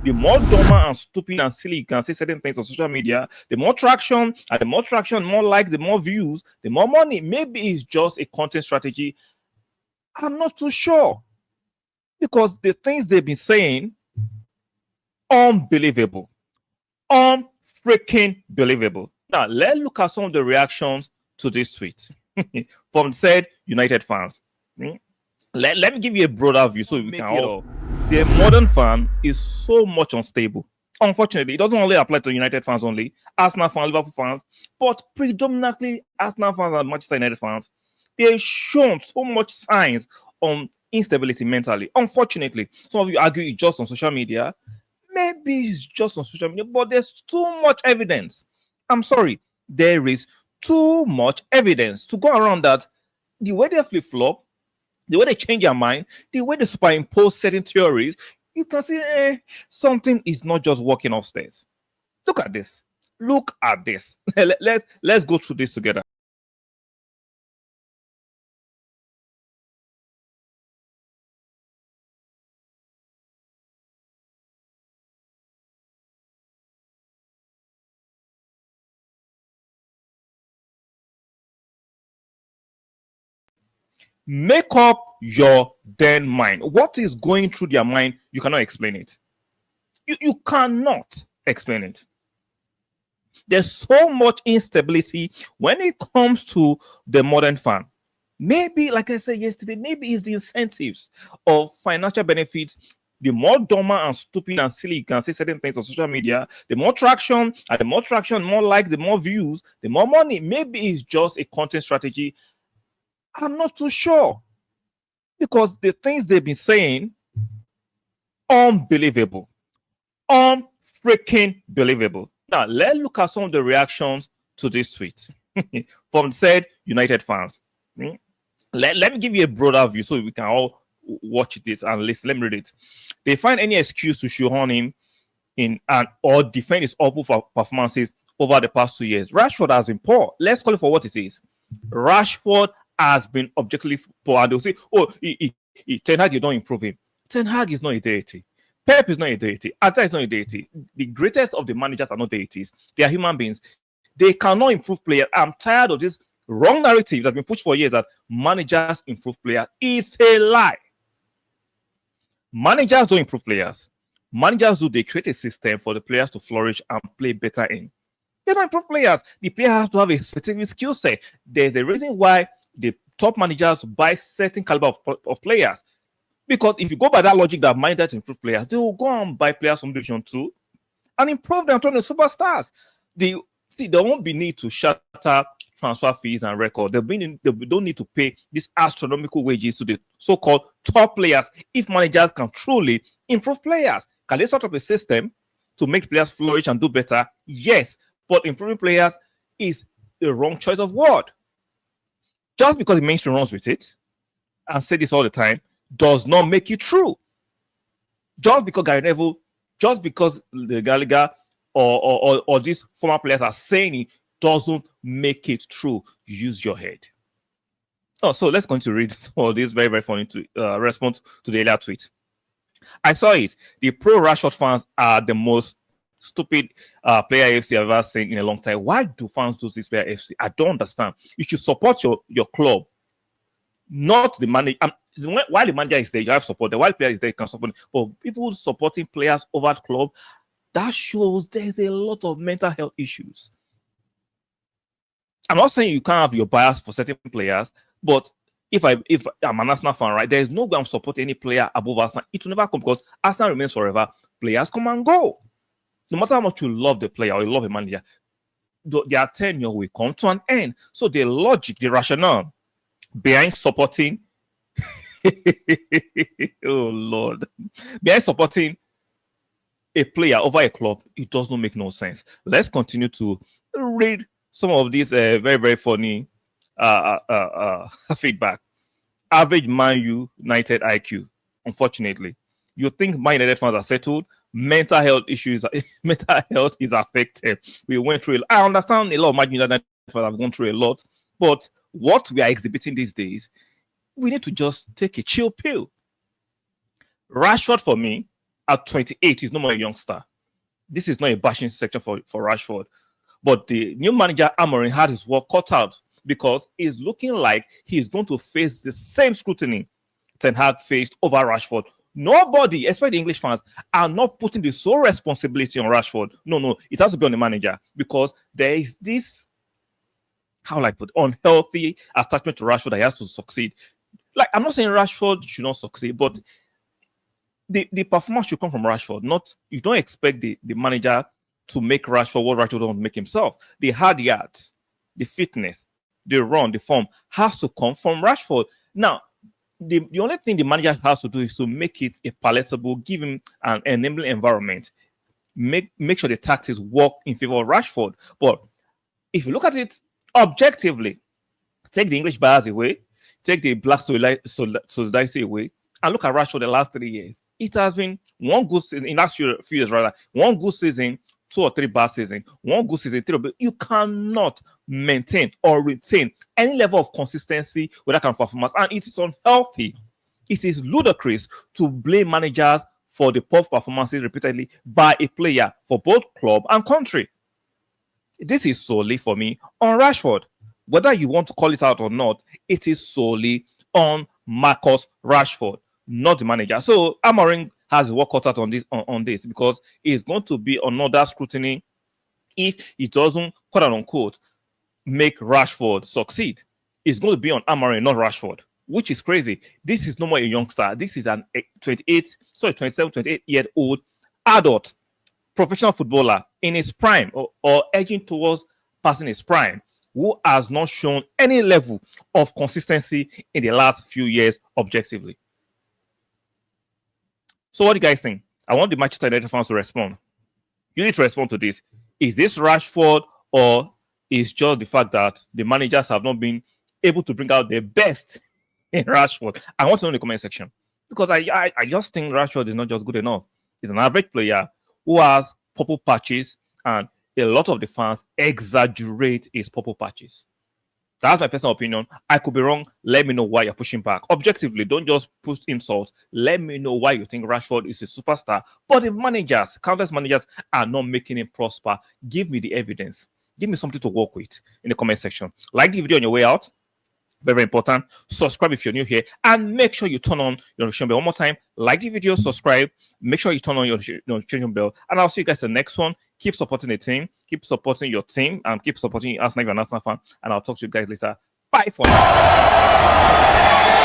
The more dumber and stupid and silly you can say certain things on social media, the more traction, and the more traction, more likes, the more views, the more money. Maybe it's just a content strategy. I'm not too sure. Because the things they've been saying, unbelievable. Unfreaking believable. Now, let's look at some of the reactions to this tweet from said United fans. Let me give you a broader view so we can all. The modern fan is so much unstable. Unfortunately, it doesn't only apply to United fans only, Arsenal fans, Liverpool fans, but predominantly Arsenal fans and Manchester United fans. They've shown so much signs on instability mentally. Unfortunately, some of you argue it's just on social media. Maybe it's just on social media, but there's too much evidence. I'm sorry, there is too much evidence to go around that the way they flip-flop, the way they change their mind, the way they superimpose certain theories, you can see something is not just working upstairs. Look at this. Look at this. Let's go through this together. Make up your then mind. What is going through their mind? You cannot explain it. You cannot explain it. There's so much instability when it comes to the modern fan. Maybe, like I said yesterday, maybe it's the incentives of financial benefits. The more dumber and stupid and silly you can say certain things on social media, the more traction, and the more traction, more likes, the more views, the more money. Maybe it's just a content strategy. I'm not too sure. Because the things they've been saying, unbelievable. Unfreaking believable. Now, let's look at some of the reactions to this tweet from said United fans. Let me give you a broader view so we can all watch this and listen. Let me read it. They find any excuse to shoehorn him in and or defend his awful performances over the past 2 years. Rashford has been poor. Let's call it for what it is. Rashford has been objectively poor. And they'll say, oh, Ten Hag, you don't improve him. Ten Hag is not a deity. Pep is not a deity. Arteta is not a deity. The greatest of the managers are not deities. They are human beings. They cannot improve players. I'm tired of this wrong narrative that's been pushed for years that managers improve players. It's a lie. Managers don't improve players. Managers do. They create a system for the players to flourish and play better in. They don't improve players. The player has to have a specific skill set. There's a reason why the top managers buy certain caliber of players. Because if you go by that logic that managers improve players, they will go and buy players from Division 2 and improve them, turn into superstars. There won't be need to shatter transfer fees and record. They don't need to pay these astronomical wages to the so-called top players if managers can truly improve players. Can they sort of a system to make players flourish and do better? Yes, but improving players is the wrong choice of word. Just because the mainstream runs with it and say this all the time does not make it true. Just because Gary Neville, just because the Gallagher or these former players are saying it doesn't make it true. Use your head. Oh, so let's continue to read all this very, very funny response to the earlier tweet. I saw it. The pro Rashford fans are the most stupid player AFC I've ever seen in a long time. Why do fans do this player AFC? I don't understand. You should support your club, not the manager. While the manager is there, you have support. The while player is there, you can support. But people supporting players over the club, that shows there's a lot of mental health issues. I'm not saying you can't have your bias for certain players, but if I'm an Arsenal fan, right, there's no way I'm supporting any player above Arsenal. It will never come because Arsenal remains forever. Players come and go. No matter how much you love the player or you love a manager, their tenure will come to an end. So the logic, the rationale behind supporting oh Lord, behind supporting a player over a club, it does not make no sense. Let's continue to read some of these very, very funny feedback. Average Man United IQ. Unfortunately, you think Man United fans are settled. Mental health issues, mental health is affected. We went through I understand a lot of Man United fans have gone through a lot, but what we are exhibiting these days, we need to just take a chill pill. Rashford, for me, at 28, he's no more a youngster. This is not a bashing section for Rashford. But the new manager, Amorim, had his work cut out because it's looking like he's going to face the same scrutiny Ten Hag faced over Rashford. Nobody, especially the English fans, are not putting the sole responsibility on Rashford. No, it has to be on the manager because there is this, how will I put, unhealthy attachment to Rashford that he has to succeed. Like, I'm not saying Rashford should not succeed, but the performance should come from Rashford. Not, you don't expect the manager to make Rashford what Rashford don't make himself. The hard yards, the fitness, the run, the form has to come from Rashford. Now, the only thing the manager has to do is to make it a palatable, give him an enabling environment, make sure the tactics work in favor of Rashford. But if you look at it objectively, take the English bias away, take the black solidarity away, and look at Rashford the last 3 years. It has been one good season, in the last few years rather, one good season, 2 or 3 bad seasons, one good season, 3. But you cannot maintain or retain any level of consistency with that kind of performance, and it is unhealthy. It is ludicrous to blame managers for the poor performances repeatedly by a player for both club and country. This is solely for me on Rashford. Whether you want to call it out or not, it is solely on Marcus Rashford, not the manager. So Amorim has work cut out on this because it's going to be another scrutiny if he doesn't, quote unquote, make Rashford succeed. It's going to be on Amorim, not Rashford, which is crazy. This is no more a youngster. This is an 28-year-old adult professional footballer in his prime or edging towards passing his prime, who has not shown any level of consistency in the last few years objectively. So what do you guys think? I want the Manchester United fans to respond. You need to respond to this. Is this Rashford, or is just the fact that the managers have not been able to bring out the best in Rashford? I want to know in the comment section. Because I just think Rashford is not just good enough. He's an average player who has purple patches, and a lot of the fans exaggerate his purple patches. That's my personal opinion. I could be wrong. Let me know why you're pushing back. Objectively, don't just push insults. Let me know why you think Rashford is a superstar. But the managers, countless managers, are not making him prosper. Give me the evidence. Give me something to work with in the comment section. Like the video on your way out. Very, very important. Subscribe if you're new here, and make sure you turn on your notification bell. One more time, like the video, subscribe, make sure you turn on your notification bell, and I'll see you guys in the next one. Keep supporting the team, keep supporting your team, and keep supporting Arsenal if you're an Arsenal fan, and I'll talk to you guys later. Bye for now.